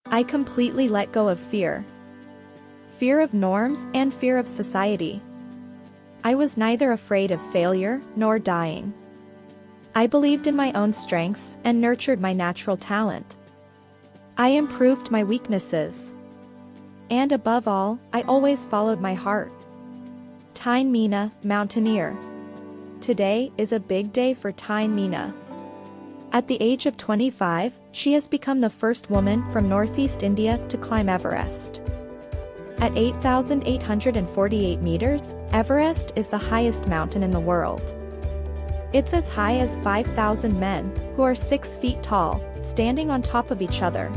I completely let go of fear. Fear of norms and fear of society. I was neither afraid of failure nor dying. I believed in my own strengths and nurtured my natural talent. I improved my weaknesses. And above all, I always followed my heart. Tine Mina, mountaineer. Today is a big day for Tine Mina. At the age of 25, she has become the first woman from Northeast India to climb Everest. At 8,848 meters, Everest is the highest mountain in the world. It's as high as 5,000 men, who are 6 feet tall, standing on top of each other.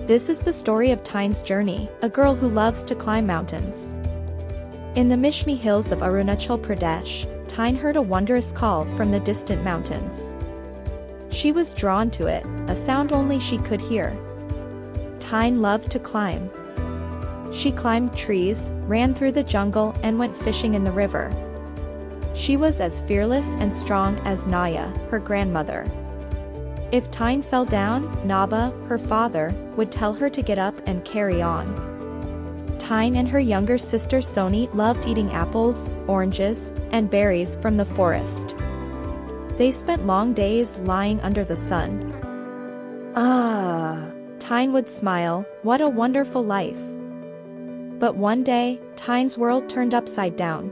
This is the story of Tine's journey, a girl who loves to climb mountains. In the Mishmi Hills of Arunachal Pradesh, Tine heard a wondrous call from the distant mountains. She was drawn to it, a sound only she could hear. Tine loved to climb. She climbed trees, ran through the jungle and went fishing in the river. She was as fearless and strong as Naya, her grandmother. If Tine fell down, Naba, her father, would tell her to get up and carry on. Tine and her younger sister Soni loved eating apples, oranges, and berries from the forest. They spent long days lying under the sun. Tine would smile, what a wonderful life. But one day, Tine's world turned upside down.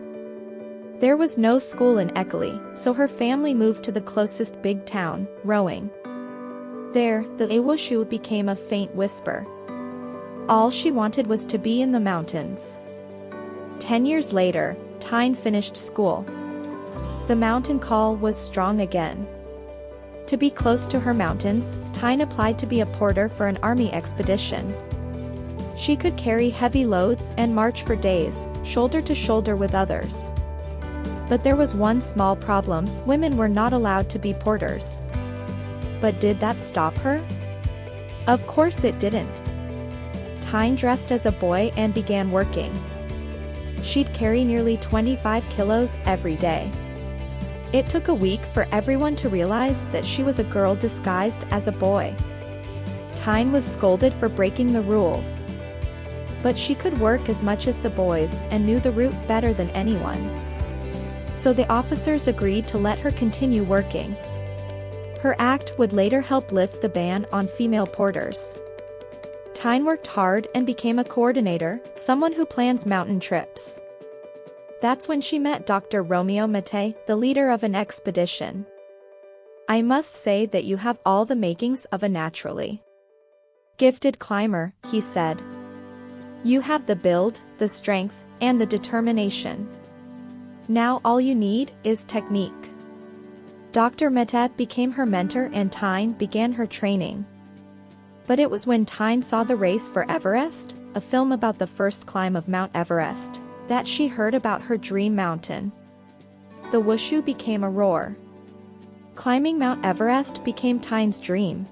There was no school in Ekeli, so her family moved to the closest big town, Rowing. There, the Ewushu became a faint whisper. All she wanted was to be in the mountains. 10 years later, Tine finished school. The mountain call was strong again. To be close to her mountains, Tine applied to be a porter for an army expedition. She could carry heavy loads and march for days, shoulder to shoulder with others. But there was one small problem: women were not allowed to be porters. But did that stop her? Of course it didn't. Tine dressed as a boy and began working. She'd carry nearly 25 kilos every day. It took a week for everyone to realize that she was a girl disguised as a boy. Tine was scolded for breaking the rules. But she could work as much as the boys and knew the route better than anyone. So the officers agreed to let her continue working. Her act would later help lift the ban on female porters. Tine worked hard and became a coordinator, someone who plans mountain trips. That's when she met Dr. Romeo Mate, the leader of an expedition. I must say that you have all the makings of a naturally gifted climber, he said. You have the build, the strength, and the determination. Now all you need is technique. Dr. Mate became her mentor and Tine began her training. But it was when Tine saw the race for Everest, a film about the first climb of Mount Everest, that she heard about her dream mountain. The whooshu became a roar. Climbing Mount Everest became Tine's dream.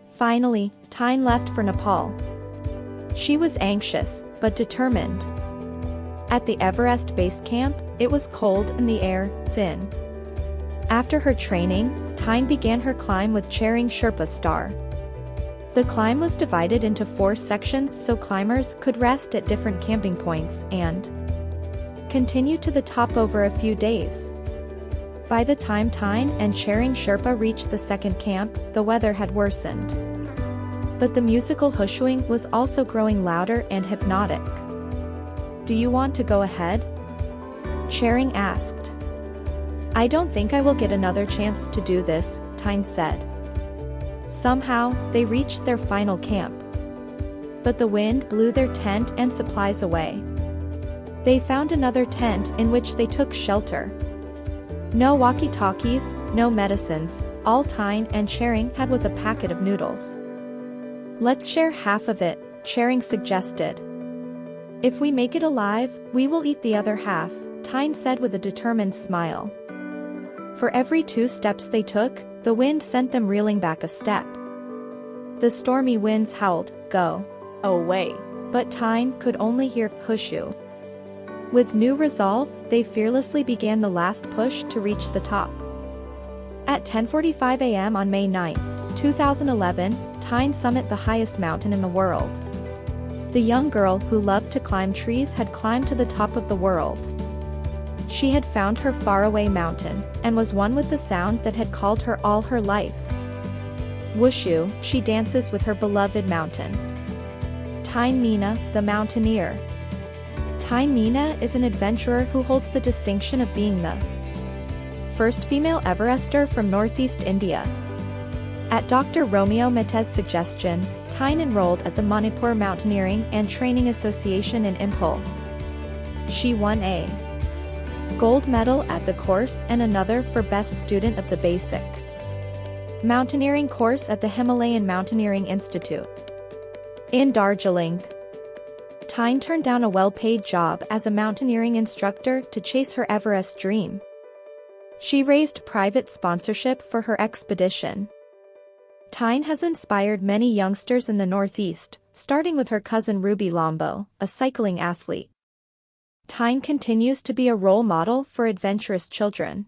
Finally, Tine left for Nepal. She was anxious, but determined. At the Everest base camp, it was cold and the air thin. After her training, Tine began her climb with Charing Sherpa Star. The climb was divided into 4 sections so climbers could rest at different camping points and continue to the top over a few days. By the time Tine and Charing Sherpa reached the second camp, the weather had worsened. But the musical whooshing was also growing louder and hypnotic. Do you want to go ahead? Charing asked. I don't think I will get another chance to do this, Tine said. Somehow, they reached their final camp. But the wind blew their tent and supplies away. They found another tent in which they took shelter. No walkie-talkies, no medicines, all Tine and Charing had was a packet of noodles. Let's share half of it, Charing suggested. If we make it alive, we will eat the other half, Tine said with a determined smile. For every 2 steps they took, the wind sent them reeling back a step. The stormy winds howled, go away. But Tine could only hear whooshu. With new resolve, they fearlessly began the last push to reach the top. At 10:45 a.m. on May 9, 2011, Tine summit the highest mountain in the world. The young girl who loved to climb trees had climbed to the top of the world. She had found her faraway mountain, and was one with the sound that had called her all her life. Wushu, she dances with her beloved mountain. Tine Mina, the mountaineer. Tine Mina is an adventurer who holds the distinction of being the first female Everester from Northeast India. At Dr. Romeo Mate's suggestion, Tine enrolled at the Manipur Mountaineering and Training Association in Imphal. She won a gold medal at the course and another for Best Student of the Basic Mountaineering course at the Himalayan Mountaineering Institute in Darjeeling. Tine turned down a well-paid job as a mountaineering instructor to chase her Everest dream. She raised private sponsorship for her expedition. Tine has inspired many youngsters in the Northeast, starting with her cousin Ruby Lombo, a cycling athlete. Tine continues to be a role model for adventurous children.